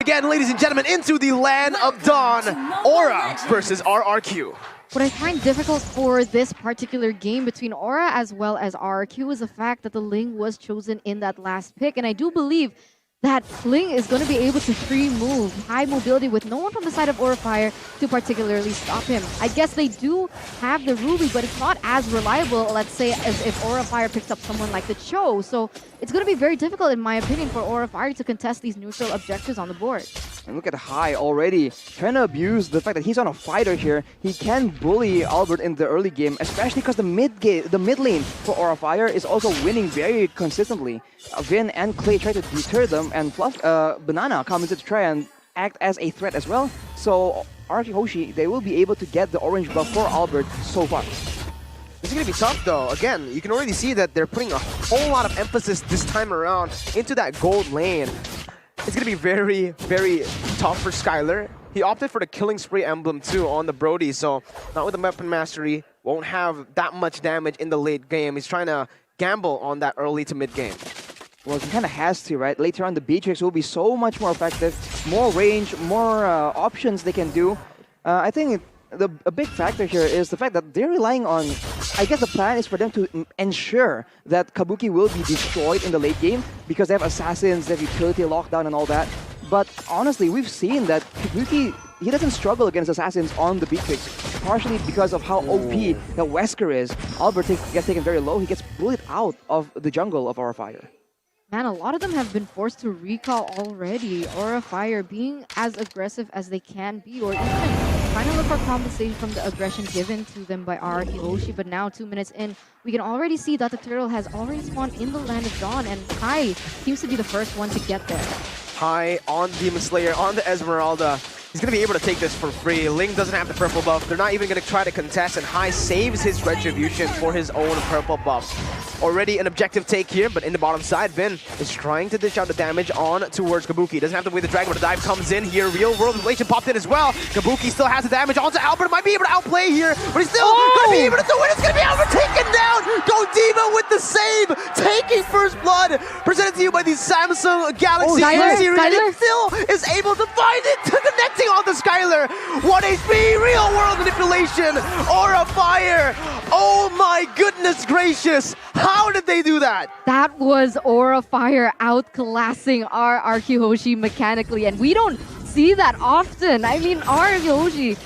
Again, ladies and gentlemen, into the land of Dawn, Aura versus RRQ. What I find difficult for this particular game between Aura as well as RRQ is the fact that the Ling was chosen in that last pick. And I do believe that Ling is going to be able to free move, high mobility with no one from the side of Aura Fire to particularly stop him. I guess they do have the Ruby, but it's not as reliable, let's say, as if Aura Fire picks up someone like the Cho. So it's going to be very difficult, in my opinion, for Aura Fire to contest these neutral objectives on the board. And look at Hai already trying to abuse the fact that he's on a fighter here. He can bully Albert in the early game, especially because the mid lane for Aura Fire is also winning very consistently. Vin and Clay try to deter them, and Banana comes in to try and act as a threat as well. So RRQ Hoshi, they will be able to get the orange buff for Albert so far. This is going to be tough, though. Again, you can already see that they're putting a whole lot of emphasis this time around into that gold lane. It's going to be very, very tough for Skylar. He opted for the Killing Spree emblem, too, on the Brody, so not with the Weapon Mastery, won't have that much damage in the late game. He's trying to gamble on that early to mid game. Well, he kind of has to, right? Later on, the Beatrix will be so much more effective, more range, more options they can do. I think a big factor here is the fact that they're relying on, I guess the plan is for them to ensure that Kabuki will be destroyed in the late game because they have assassins, they have utility lockdown and all that. But honestly, we've seen that Kabuki, he doesn't struggle against assassins on the Beatrix, partially because of how OP that Wesker is. Albert gets taken very low, he gets bullied out of the jungle of Aura Fire. Man, a lot of them have been forced to recall already. Aura Fire being as aggressive as they can be, or even trying to look for compensation from the aggression given to them by RRQ Hoshi. But now, 2 minutes in, we can already see that the turtle has already spawned in the land of Dawn, and Kai seems to be the first one to get there. Hai on Demon Slayer, on the Esmeralda. He's going to be able to take this for free. Ling doesn't have the purple buff. They're not even going to try to contest, and Hai saves his retribution for his own purple buff. Already an objective take here, but in the bottom side, Vin is trying to dish out the damage on towards Kabuki. Doesn't have to wait the dragon, but the dive comes in here. Real world relation popped in as well. Kabuki still has the damage onto Albert. Might be able to outplay here, but he's still going to be able to do it. It's going to be Albert taken down. Godiva with the save, taking first blood. Presented to you by the Samsung Galaxy series. And it still is able to find it, connecting on the Skylar. 1 HP, real world manipulation. Aura Fire. Oh my goodness gracious. How did they do that? That was Aura Fire outclassing RRQ Hoshi mechanically, and we don't see that often. I mean, RRQ Hoshi,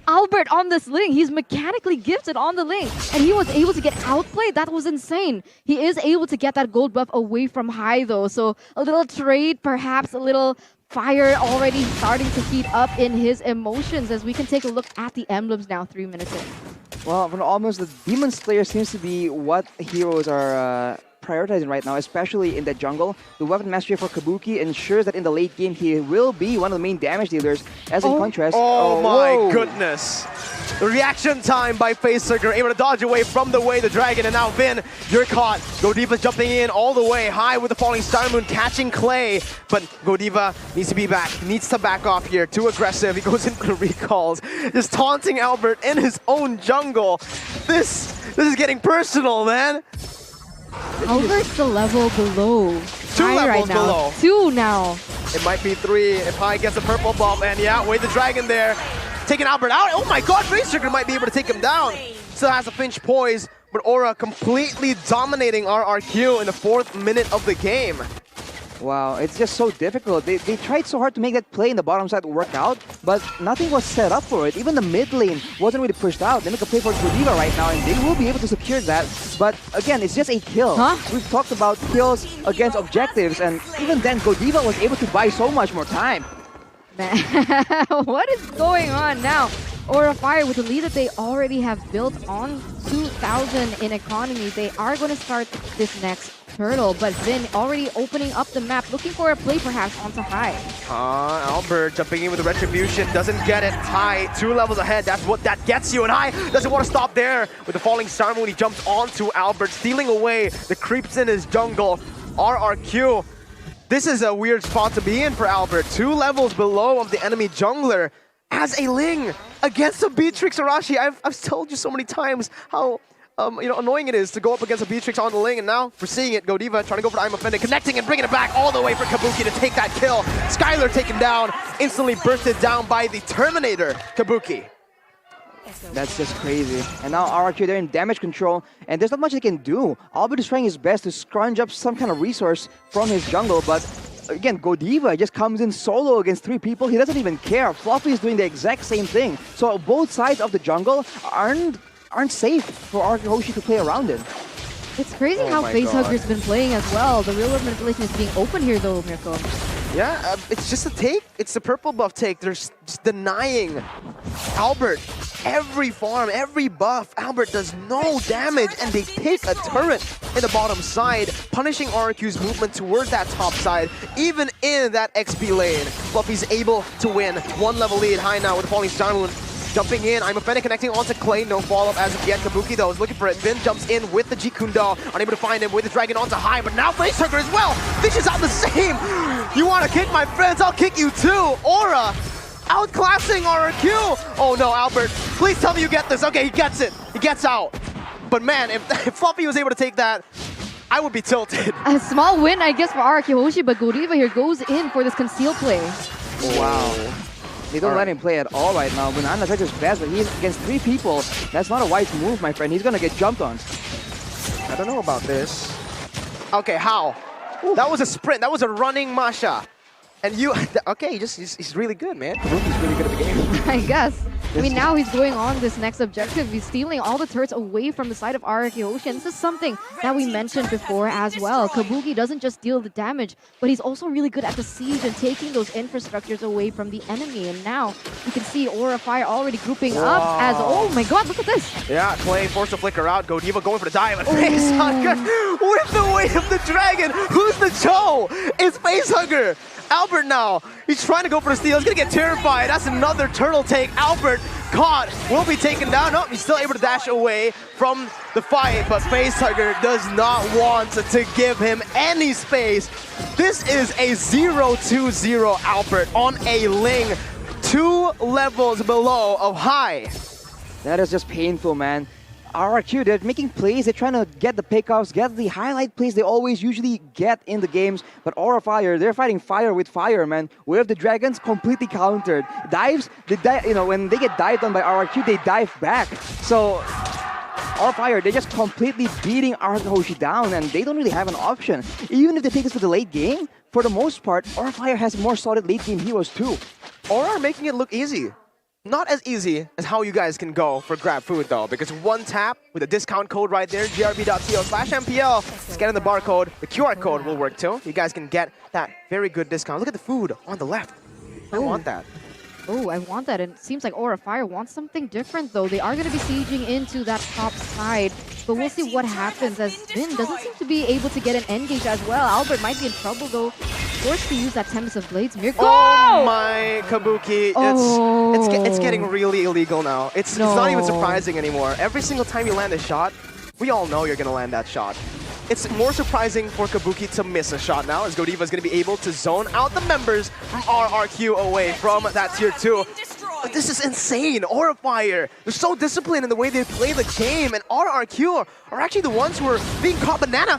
Albert on this Ling, he's mechanically gifted on the Ling, and he was able to get outplayed. That was insane. He is able to get that gold buff away from Hai, though, so a little trade, perhaps a little fire already starting to heat up in his emotions as we can take a look at the emblems now, 3 minutes in. Well, for almost the Demon Slayer seems to be what heroes are prioritizing right now, especially in the jungle. The weapon mastery for Kabuki ensures that in the late game he will be one of the main damage dealers, as in contrast... Oh my goodness! The reaction time by Facehugger, able to dodge away from the way the dragon, and now Vin, you're caught. Godiva jumping in all the way, High with the falling star moon, catching Clay, but Godiva needs to be back, needs to back off here, too aggressive, he goes into the recalls, just taunting Albert in his own jungle. This is getting personal, man. Albert's the level below. Two levels right now. below. 2 now. It might be 3 if High gets a purple buff, and yeah, wait the dragon there. Taking Albert out. Oh my god, Facehugger might be able to take him down. Still has a Finch poise, but Aura completely dominating RRQ in the 4th minute of the game. Wow, it's just so difficult. They tried so hard to make that play in the bottom side work out, but nothing was set up for it. Even the mid lane wasn't really pushed out. They make a play for Godiva right now, and they will be able to secure that. But again, it's just a kill. We've talked about kills against objectives, and even then, Godiva was able to buy so much more time. Man, what is going on now? Aura Fire, with the lead that they already have built on 2,000 in economy, they are going to start this next turtle, but Vin already opening up the map, looking for a play perhaps onto High. Albert jumping in with the retribution, doesn't get it. High, 2 levels ahead, that's what that gets you, and High doesn't want to stop there. With the falling star moon, he jumps onto Albert, stealing away the creeps in his jungle. RRQ, this is a weird spot to be in for Albert. 2 levels below of the enemy jungler as a Ling against a Beatrix Arashi. I've told you so many times how annoying it is to go up against a Beatrix on the Ling, and now we're seeing it. Godiva trying to go for the I'm Offended, connecting and bringing it back all the way for Kabuki to take that kill. Skylar taken down, instantly bursted down by the Terminator, Kabuki. That's just crazy. And now RRQ, they're in damage control, and there's not much they can do. Albert is trying his best to scrounge up some kind of resource from his jungle, but again, Godiva just comes in solo against 3 people. He doesn't even care. Fluffy is doing the exact same thing. So both sides of the jungle aren't safe for RRQ HOSHI to play around in. It's crazy how Facehugger's been playing as well. The real world manipulation is being open here though, Mirko. Yeah, it's just a take. It's the purple buff take. They're just denying Albert every farm, every buff. Albert does no damage, and they pick a turret in the bottom side, punishing RRQ's movement towards that top side, even in that XP lane. Fluffy's able to win. 1 level lead high now with the Falling Star jumping in. I'm Offended connecting onto Clay. No follow-up as of yet. Kabuki, though, is looking for it. Vin jumps in with the G Kundal. Unable to find him with the Dragon onto high, but now Facehugger as well. Fishes out the same. You want to kick my friends? I'll kick you too. Aura outclassing RRQ. Oh no, Albert. Please tell me you get this. Okay, he gets it. He gets out. But man, if Fluffy was able to take that, I would be tilted. A small win, I guess, for RRQ HOSHI, but Godiva here goes in for this conceal play. Wow. They don't let him play at all right now. Banana tried his best, but he's against 3 people. That's not a wise move, my friend. He's gonna get jumped on. I don't know about this. Okay, how? Ooh. That was a sprint. That was a running Masha. And you, okay, he's really good, man. Kabuki's really good at the game. I guess. I mean, now he's going on this next objective. He's stealing all the turrets away from the side of RRQ HOSHI. And this is something that we mentioned before as well. Kabuki doesn't just deal the damage, but he's also really good at the siege and taking those infrastructures away from the enemy. And now you can see Aura Fire already grouping up as, oh my god, look at this. Yeah, Clay forced to flicker out. Godiva going for the dive. And Facehugger with the weight of the dragon. Who's the Cho? It's Facehugger. Albert now, he's trying to go for the steal. He's gonna get terrified. That's another turtle take. Albert caught, will be taken down. No, he's still able to dash away from the fight, but Facehugger does not want to give him any space. This is a 0-2-0 Albert on a Ling, 2 levels below of high. That is just painful, man. RRQ, they're making plays, they're trying to get the pickoffs, get the highlight plays they always usually get in the games, but Aura Fire, they're fighting fire with fire, man. With the Dragons completely countered. Dives, when they get dived on by RRQ, they dive back. So, Aura Fire, they're just completely beating RRQ HOSHI down, and they don't really have an option. Even if they take this for the late game, for the most part, Aura Fire has more solid late game heroes too. Aura are making it look easy. Not as easy as how you guys can go for grab food though, because 1 tap with a discount code right there, grb.co/MPL, scanning the barcode, the QR code will work too. You guys can get that very good discount. Look at the food on the left. I want that. Oh, I want that. And it seems like Aura Fire wants something different, though. They are going to be sieging into that top side. But we'll see what happens, as Vin doesn't seem to be able to get an engage as well. Albert might be in trouble, though. Forced to use that Tempest of Blades. Mirko! Oh my, Kabuki. It's getting really illegal now. It's not even surprising anymore. Every single time you land a shot, we all know you're going to land that shot. It's more surprising for Kabuki to miss a shot now, as Godiva is going to be able to zone out the members from RRQ away from that tier 2. But this is insane. Aura Fire, they're so disciplined in the way they play the game, and RRQ are actually the ones who are being caught. Banana,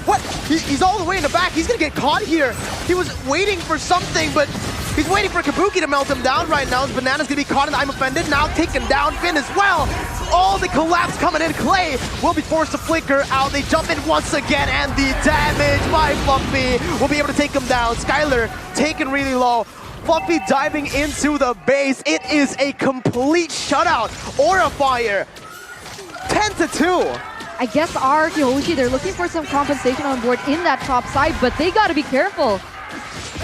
what? He's all the way in the back. He's going to get caught here. He was waiting for something, but he's waiting for Kabuki to melt him down right now. Banana's going to be caught in the I'm Offended, now taken down. Finn as well. All the collapse coming in. Clay will be forced to flicker out. They jump in once again, and the damage by Fluffy will be able to take him down. Skylar taken really low. Fluffy diving into the base. It is a complete shutout. Aura Fire, 10-2. I guess RRQ HOSHI, they're looking for some compensation on board in that top side, but they got to be careful.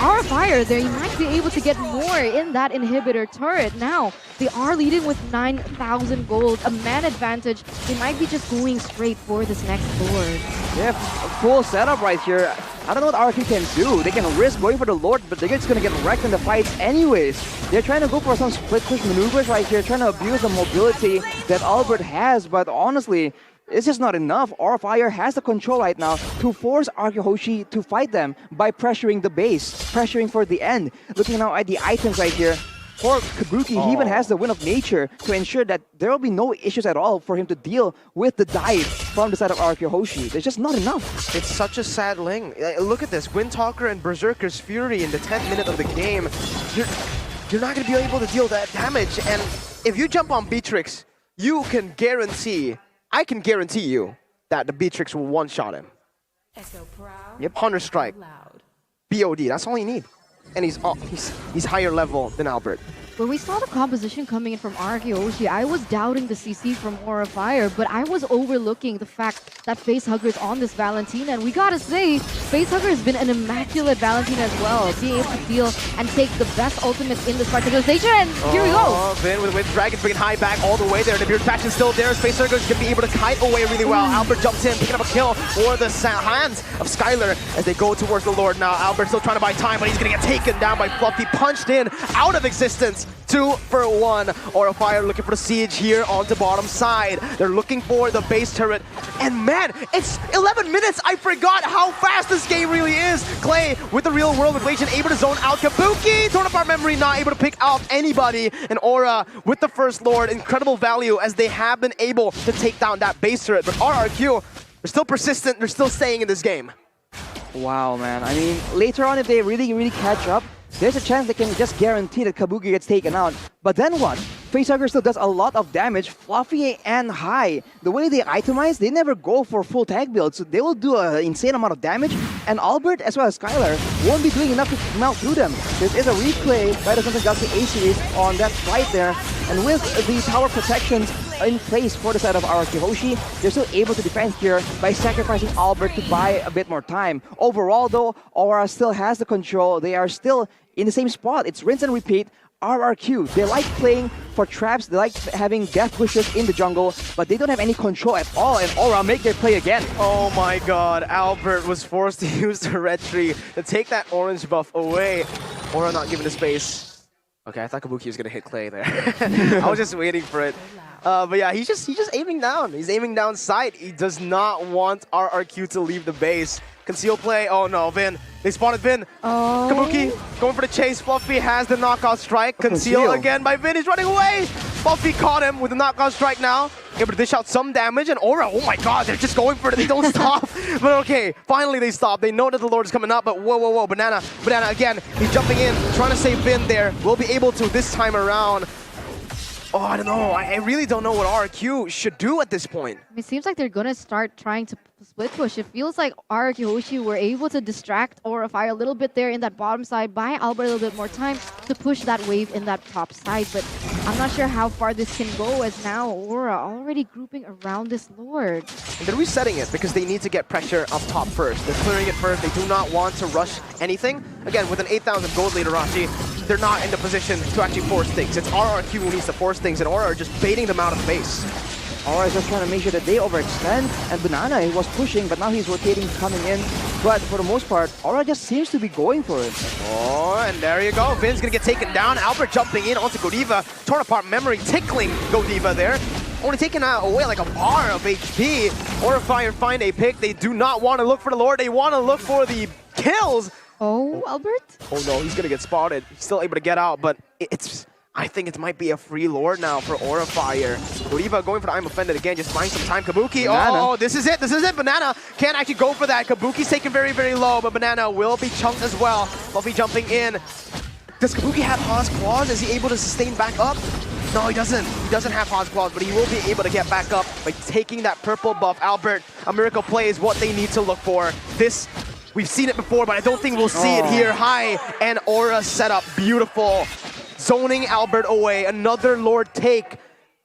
Aura Fire, they might be able to get more in that inhibitor turret. Now, they are leading with 9,000 gold, a man advantage. They might be just going straight for this next board. Yeah, full setup right here. I don't know what RRQ can do. They can risk going for the Lord, but they're just going to get wrecked in the fights anyways. They're trying to go for some split push maneuvers right here, trying to abuse the mobility that Albert has, but honestly, it's just not enough. Aura Fire has the control right now to force RRQ HOSHI to fight them by pressuring the base, pressuring for the end. Looking now at the items right here, for Kabuki, he even has the Wind of Nature to ensure that there will be no issues at all for him to deal with the dive from the side of RRQ HOSHI. There's just not enough. It's such a sad Ling. Look at this, Windtalker and Berserker's Fury in the 10th minute of the game. You're not going to be able to deal that damage, and if you jump on Beatrix, you can guarantee, I can guarantee you, that the Beatrix will one-shot him. Yep, Hunter Strike, BOD, that's all you need. And he's higher level than Albert. When we saw the composition coming in from RRQ HOSHI, I was doubting the CC from Aura Fire, but I was overlooking the fact that Facehugger is on this Valentina, and we gotta say, Facehugger has been an immaculate Valentina as well, being able to deal and take the best ultimates in this particular station, and here we go! Vin with Wind Dragon bringing high back all the way there, the Beard Faction still there, Facehugger is gonna be able to kite away really well. Albert jumps in, picking up a kill for the hands of Skylar as they go towards the Lord now. Albert still trying to buy time, but he's gonna get taken down by Fluffy, punched in, out of existence. 2 for 1. Aura Fire looking for the siege here on the bottom side. They're looking for the base turret. And man, it's 11 minutes. I forgot how fast this game really is. Clay with the real world equation able to zone out Kabuki. Torn apart memory, not able to pick out anybody. And Aura with the first Lord. Incredible value as they have been able to take down that base turret. But RRQ, they're still persistent. They're still staying in this game. Wow, man. I mean, later on, if they really catch up, there's a chance they can just guarantee that Kabuki gets taken out. But then what? Facehugger still does a lot of damage, Fluffy and High. The way they itemize, they never go for full tag builds, so they will do an insane amount of damage. And Albert, as well as Skylar, won't be doing enough to melt through them. There is a replay by the Samsung Galaxy A-Series on that fight there. And with the tower protections in place for the side of RRQ HOSHI, they're still able to defend here by sacrificing Albert to buy a bit more time. Overall though, Aura still has the control. They are still in the same spot. It's rinse and repeat. RRQ, they like playing for traps, they like having death bushes in the jungle, but they don't have any control at all, and Aura make their play again. Oh my god, Albert was forced to use the red tree to take that orange buff away. Aura not given the space. Okay, I thought Kabuki was gonna hit Clay there. I was just waiting for it. But yeah, he's just aiming down. He's aiming down sight. He does not want RRQ to leave the base. Conceal play. Oh no, Vin. They spotted Vin. Oh. Kabuki going for the chase. Fluffy has the knockout strike. Conceal again by Vin. He's running away. Fluffy caught him with the knockout strike now. Able to dish out some damage. And Aura, oh my god, they're just going for it. They don't stop. But okay, finally they stop. They know that the Lord is coming up. But whoa. Banana again. He's jumping in, trying to save Vin there. Will be able to this time around. Oh, I don't know. I really don't know what RRQ should do at this point. It seems like they're gonna start trying to split push. It feels like RRQ HOSHI were able to distract Aura Fire a little bit there in that bottom side, buy Albert a little bit more time to push that wave in that top side. But I'm not sure how far this can go, as now Aura already grouping around this Lord. And they're resetting it because they need to get pressure up top first. They're clearing it first. They do not want to rush anything. Again, with an 8,000 gold lead, Arashi, they're not in the position to actually force things. It's RRQ who needs to force things, and Aura are just baiting them out of base. Aura is just trying to make sure that they overextend, and Banana, he was pushing, but now he's rotating, coming in. But for the most part, Aura just seems to be going for it. Oh, and there you go. Vin's gonna get taken down. Albert jumping in onto Godiva. Torn apart memory, tickling Godiva there. Only taking away like a bar of HP. Aura Fire find a pick. They do not want to look for the Lord. They want to look for the kills. Oh, Albert? Oh no, he's gonna get spotted. He's still able to get out, but I think it might be a free Lord now for Aura Fire. Godiva going for the I'm Offended again, just buying some time. Kabuki, oh, this is it. Banana can't actually go for that. Kabuki's taken very, very low, but Banana will be chunked as well. Fluffy jumping in. Does Kabuki have Haas Claws? Is he able to sustain back up? No, he doesn't. He doesn't have Haas Claws, but he will be able to get back up by taking that purple buff. Albert, a miracle play is what they need to look for. This, we've seen it before, but I don't think we'll see it here. High and Aura setup, beautiful. Zoning Albert away, another Lord take.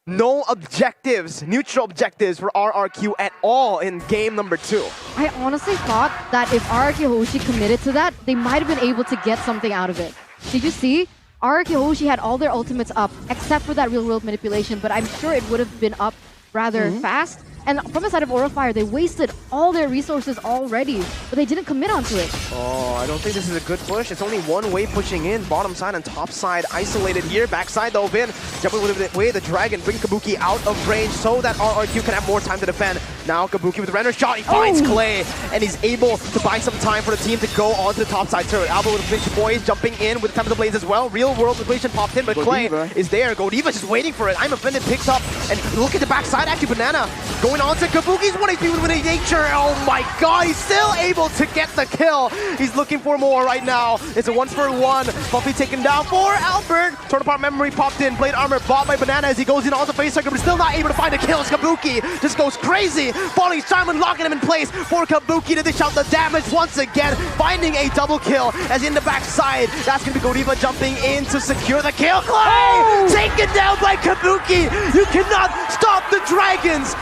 No objectives, neutral objectives for RRQ at all in game number 2. I honestly thought that if RRQ HOSHI committed to that, they might have been able to get something out of it. Did you see? RRQ HOSHI had all their ultimates up, except for that real-world manipulation, but I'm sure it would have been up rather fast. And from the side of Aura Fire, they wasted all their resources already, but they didn't commit onto it. Oh, I don't think this is a good push. It's only one way pushing in. Bottom side and top side isolated here. Backside though, Vin jumping with the way the dragon, bring Kabuki out of range so that RRQ can have more time to defend. Now Kabuki with the render shot, he finds Clay, and he's able to buy some time for the team to go onto the top side turret. Alba with the Finch Boys jumping in with the Time of the Blades as well. Real world equation popped in, but Clay is there. Godiva's just waiting for it. I'm Offended picks up, and look at the backside actually. Banana going on to Kabuki's 1 HP with a nature. Oh my god, he's still able to get the kill. He's looking for more right now. It's a 1-for-1. Buffy taken down for Albert. Torn apart memory popped in. Blade armor bought by Banana as he goes in on the face circle, but still not able to find a kill. Kabuki just goes crazy. Falling Simon locking him in place for Kabuki to dish out the damage once again. Finding a double kill as in the backside. That's going to be Godiva jumping in to secure the kill. Clay taken down by Kabuki. You cannot stop the Dragons.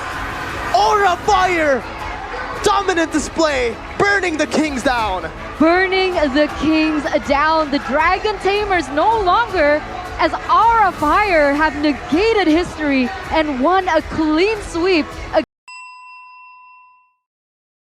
Aura Fire. Dominant display. Burning the Kings down. Burning the Kings down. The Dragon Tamers no longer, as Aura Fire have negated history and won a clean sweep